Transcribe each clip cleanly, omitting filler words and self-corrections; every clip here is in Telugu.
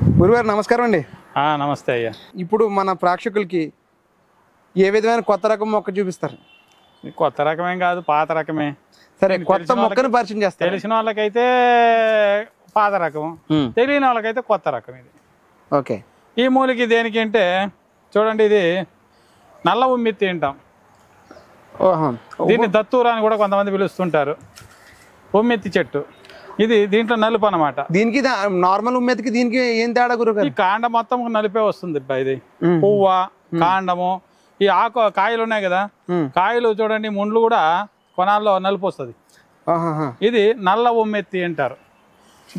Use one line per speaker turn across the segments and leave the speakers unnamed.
గురుగారు నమస్కారం అండి.
నమస్తే అయ్యా.
ఇప్పుడు మన ప్రేక్షకులకి ఏ విధమైన కొత్త రకం మొక్క చూపిస్తారు?
కొత్త రకమేం కాదు, పాత రకమే.
సరే, కొత్త మొక్కను పరిచయం చేస్తారు.
తెలిసిన వాళ్ళకైతే పాత రకం, తెలియని వాళ్ళకైతే కొత్త రకం. ఇది
ఓకే.
ఈ మూలికి దేనికి అంటే చూడండి, ఇది నల్ల ఉమ్మెత్తి తింటాం. దీన్ని దత్తూర అని కూడా కొంతమంది పిలుస్తుంటారు. ఉమ్మెత్తి చెట్టు ఇది. దీంట్లో నలుపు అనమాట.
దీనికి నార్మల్ ఉమ్మెత్తికి దీనికి ఏం తేడా గురుగారు?
ఈ కాండ మొత్తం నలిపే వస్తుంది. ఇది పువ్వ, కాండము, ఈ ఆకు, కాయలు ఉన్నాయి కదా, కాయలు చూడండి, ముండ్లు కూడా కొనాల్లో నలుపు వస్తుంది. ఇది నల్ల ఉమ్మెత్తి అంటారు.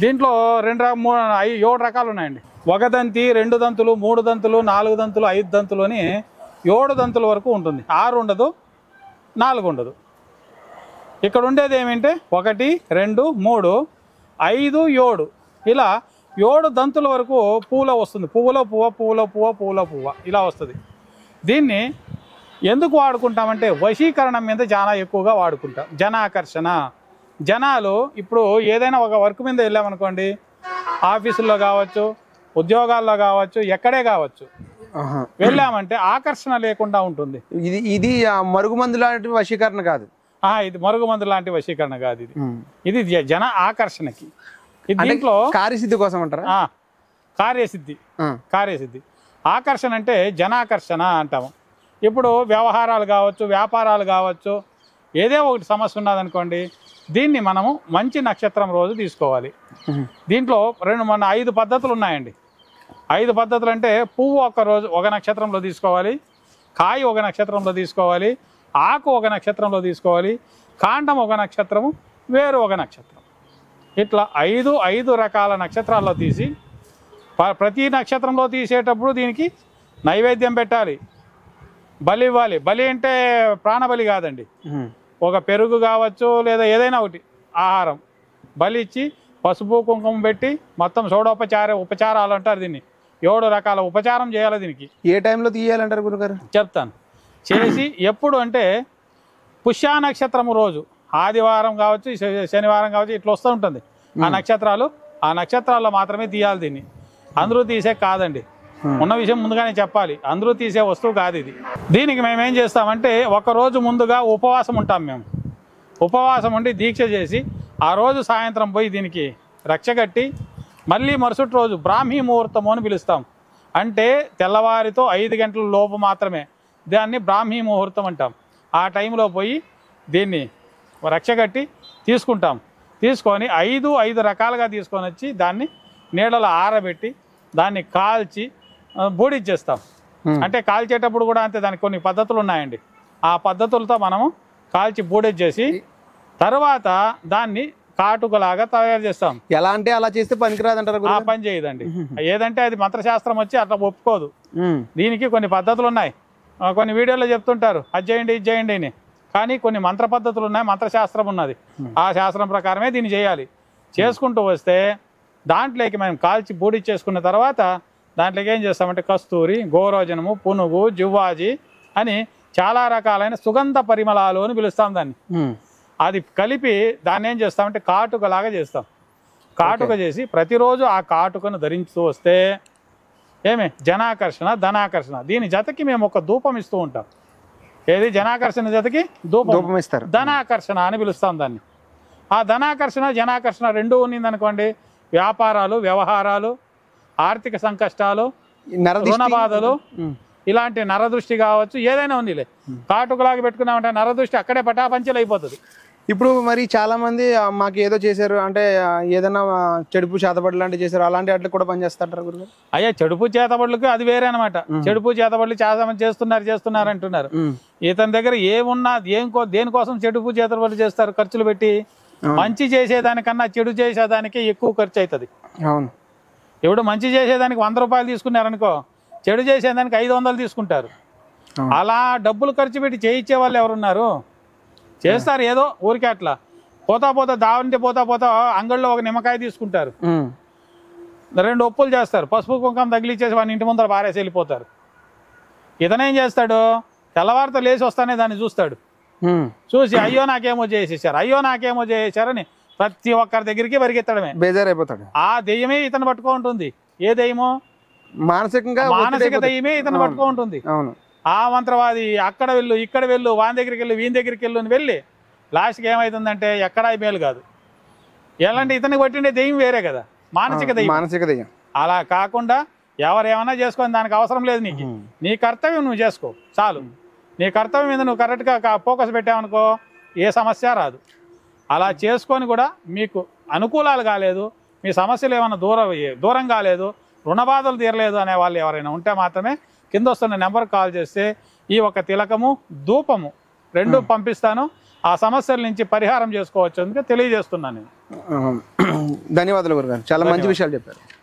దీంట్లో 7 రకాలు ఉన్నాయండి. 1 దంతి, 2 దంతులు, 3 దంతులు, 4 దంతులు, 5 దంతులు అని 7 దంతుల వరకు ఉంటుంది. 6 ఉండదు, 4 ఉండదు. ఇక్కడ ఉండేది ఏమిటంటే 1, 2, 3, 5, 7 ఇలా 7 దంతుల వరకు పువ్వులో వస్తుంది. పువ్వులో పువ్వ, పువ్వులో పువ్వ, పువ్వులో పువ్వ ఇలా వస్తుంది. దీన్ని ఎందుకు వాడుకుంటామంటే వశీకరణం మీద చాలా ఎక్కువగా వాడుకుంటాం. జనాకర్షణ. జనాలు ఇప్పుడు ఏదైనా ఒక వర్క్ మీద వెళ్ళామనుకోండి, ఆఫీసుల్లో కావచ్చు, ఉద్యోగాల్లో కావచ్చు, ఎక్కడే కావచ్చు, వెళ్ళామంటే ఆకర్షణ లేకుండా ఉంటుంది.
ఇది మరుగుమందు లాంటి వశీకరణ కాదు.
ఇది మరుగుమందు లాంటి వశీకరణ కాదు. ఇది జన ఆకర్షణకి. దీంట్లో
కార్యసిద్ధి కోసం అంటారా?
కార్యసిద్ధి. కార్యసిద్ధి. ఆకర్షణ అంటే జనాకర్షణ అంటాము. ఇప్పుడు వ్యవహారాలు కావచ్చు, వ్యాపారాలు కావచ్చు, ఏదో ఒకటి సమస్య ఉన్నదనుకోండి, దీన్ని మనము మంచి నక్షత్రం రోజు తీసుకోవాలి. దీంట్లో 5 పద్ధతులు ఉన్నాయండి. 5 పద్ధతులు అంటే పువ్వు ఒక నక్షత్రంలో తీసుకోవాలి, కాయ ఒక నక్షత్రంలో తీసుకోవాలి, ఆకు ఒక నక్షత్రంలో తీసుకోవాలి, కాండం ఒక నక్షత్రము, వేరు ఒక నక్షత్రం. ఇట్లా 5 రకాల నక్షత్రాల్లో తీసి ప్రతి నక్షత్రంలో తీసేటప్పుడు దీనికి నైవేద్యం పెట్టాలి, బలి ఇవ్వాలి. బలి అంటే ప్రాణబలి కాదండి. ఒక పెరుగు కావచ్చు, లేదా ఏదైనా ఒకటి ఆహారం బలి ఇచ్చి పసుపు కుంకుమ పెట్టి మొత్తం ఉపచారాలు అంటారు దీన్ని. 7 రకాల ఉపచారం చేయాలి దీనికి.
ఏ టైంలో తీయాలంటారు గురుగారు? చెప్తాను.
చేసి ఎప్పుడు అంటే పుష్య నక్షత్రము రోజు, ఆదివారం కావచ్చు, శనివారం కావచ్చు, ఇట్లా వస్తూ ఉంటుంది. ఆ నక్షత్రాల్లో మాత్రమే తీయాలి దీన్ని. అందరూ తీసే కాదండి. ఉన్న విషయం ముందుగానే చెప్పాలి. అందరూ తీసే వస్తువు కాదు ఇది. దీనికి మేమేం చేస్తామంటే 1 రోజు ముందుగా ఉపవాసం ఉంటాం. మేము ఉపవాసం ఉండి దీక్ష చేసి ఆ రోజు సాయంత్రం పోయి దీనికి రక్షగట్టి మళ్ళీ మరుసటి రోజు బ్రాహ్మీ ముహూర్తము అని పిలుస్తాం. అంటే తెల్లవారితో 5 గంటల లోపు మాత్రమే దాన్ని బ్రాహ్మీ ముహూర్తం అంటాం. ఆ టైంలో పోయి దీన్ని రక్షగట్టి తీసుకుంటాం. తీసుకొని 5 రకాలుగా తీసుకొని వచ్చి దాన్ని నీడలో ఆరబెట్టి దాన్ని కాల్చి బూడిచ్చేస్తాం. అంటే కాల్చేటప్పుడు కూడా అంతే, దానికి కొన్ని పద్ధతులు ఉన్నాయండి. ఆ పద్ధతులతో మనము కాల్చి బూడిచ్చేసి తర్వాత దాన్ని కాటుకలాగా తయారు చేస్తాం.
ఎలా అంటే అలా చేస్తే పనికిరాదంటారు?
పని చేయదండి. ఏదంటే అది మంత్రశాస్త్రం వచ్చి అట్లా ఒప్పుకోదు. దీనికి కొన్ని పద్ధతులు ఉన్నాయి. కొన్ని వీడియోలో చెప్తుంటారు అది చేయండి, ఇది చేయండి అని. కానీ కొన్ని మంత్ర పద్ధతులు ఉన్నాయి, మంత్రశాస్త్రం ఉన్నది. ఆ శాస్త్రం ప్రకారమే దీన్ని చేయాలి. చేసుకుంటూ వస్తే దాంట్లోకి మేము కాల్చి బూడిచ్చేసుకున్న తర్వాత దాంట్లోకి ఏం చేస్తామంటే కస్తూరి, గోరోజనము, పునుగు, జివ్వాజి అని చాలా రకాలైన సుగంధ పరిమళాలు అని పిలుస్తాం దాన్ని. అది కలిపి దాన్ని ఏం చేస్తామంటే కాటుకలాగా చేస్తాం. కాటుక చేసి ప్రతిరోజు ఆ కాటుకను ధరించుతూ వస్తే జనాకర్షణ, ధనాకర్షణ. దీని జతకి మేము ఒక ధూపం ఇస్తూ ఉంటాం. ఏది జనాకర్షణ జతకి ధూపం ఇస్తారు. ధనాకర్షణ అని పిలుస్తాం దాన్ని. ఆ ధనాకర్షణ, జనాకర్షణ 2 ఉన్నిందనుకోండి, వ్యాపారాలు, వ్యవహారాలు, ఆర్థిక సంకష్టాలు, రుణ బాధలు, ఇలాంటి నరదృష్టి కావచ్చు, ఏదైనా ఉందిలే. కాటుకలాగా పెట్టుకున్నామంటే నరదృష్టి అక్కడే పటాపంచలు అయిపోతుంది.
ఇప్పుడు మరి చాలా మంది మాకు ఏదో చేశారు అంటే ఏదైనా చెడుపు చేతబడులు లాంటివి చేశారు, అలాంటి వాటికి కూడా పనిచేస్తారంటారు గురుగారు?
అయ్యా, చెడుపు చేతబడులకు అది వేరే అనమాట. చెడుపు చేతబడులు చాలా మంది చేస్తున్నారు అంటున్నారు. ఇతని దగ్గర ఏమున్నా దేనికోసం చెడుపు చేతబడులు చేస్తారు? ఖర్చులు పెట్టి. మంచి చేసేదానికన్నా చెడు చేసేదానికి ఎక్కువ ఖర్చు అవుతుంది.
అవును.
ఇప్పుడు మంచి చేసేదానికి 100 రూపాయలు తీసుకున్నారనుకో, చెడు చేసేదానికి 500 తీసుకుంటారు. అలా డబ్బులు ఖర్చు పెట్టి చేయించే వాళ్ళు ఎవరున్నారు? చేస్తారు ఏదో ఊరికే అట్లా. పోతా దావంటే పోతా అంగళ్ళలో ఒక నిమ్మకాయ తీసుకుంటారు, 2 ఒప్పులు చేస్తారు, పసుపు కుంకం తగిలిచ్చేసి వాడిని ఇంటి ముందర పారేసి వెళ్ళిపోతారు. ఇతనేం చేస్తాడు? తెల్లవారితో లేచి వస్తానే దాన్ని చూస్తాడు. చూసి అయ్యో నాకేమో చేసేసారని ప్రతి ఒక్కరి దగ్గరికి పరిగెత్తడమే.
బేజారైపోతాడు.
ఆ దెయ్యమే ఇతను పట్టుకో ఉంటుంది. ఏ దయ్యమో?
మానసికంగా
మానసిక దయ్యమే ఇతను పట్టుకో ఉంటుంది.
అవును.
ఆ మంత్రవాది అక్కడ వెళ్ళు, ఇక్కడ వెళ్ళు, వాని దగ్గరికి వెళ్ళు, వీని దగ్గరికి వెళ్ళు అని వెళ్ళి లాస్ట్కి ఏమవుతుందంటే ఎక్కడా మేలు కాదు. ఎలాంటి ఇతనికి పట్టిండే దెయ్యం వేరే కదా, మానసిక దెయ్యం.
మానసిక దెయ్యం.
అలా కాకుండా ఎవరేమన్నా చేసుకొని దానికి అవసరం లేదు. నీకు నీ కర్తవ్యం నువ్వు చేసుకో చాలు. నీ కర్తవ్యం మీద నువ్వు కరెక్ట్గా ఫోకస్ పెట్టావనుకో ఏ సమస్య రాదు. అలా చేసుకొని కూడా మీకు అనుకూలాలు కాలేదు, మీ సమస్యలు ఏమైనా దూరం కాలేదు, రుణ బాధలు తీరలేదు అనే వాళ్ళు ఎవరైనా ఉంటే మాత్రమే కింద వస్తున్న నెంబర్కి కాల్ చేస్తే ఈ ఒక తిలకము ధూపము 2 పంపిస్తాను. ఆ సమస్యల నుంచి పరిహారం చేసుకోవచ్చు అందుకే తెలియజేస్తున్నాను నేను.
ధన్యవాదాలు గురుగారు, చాలా మంచి విషయాలు చెప్పారు.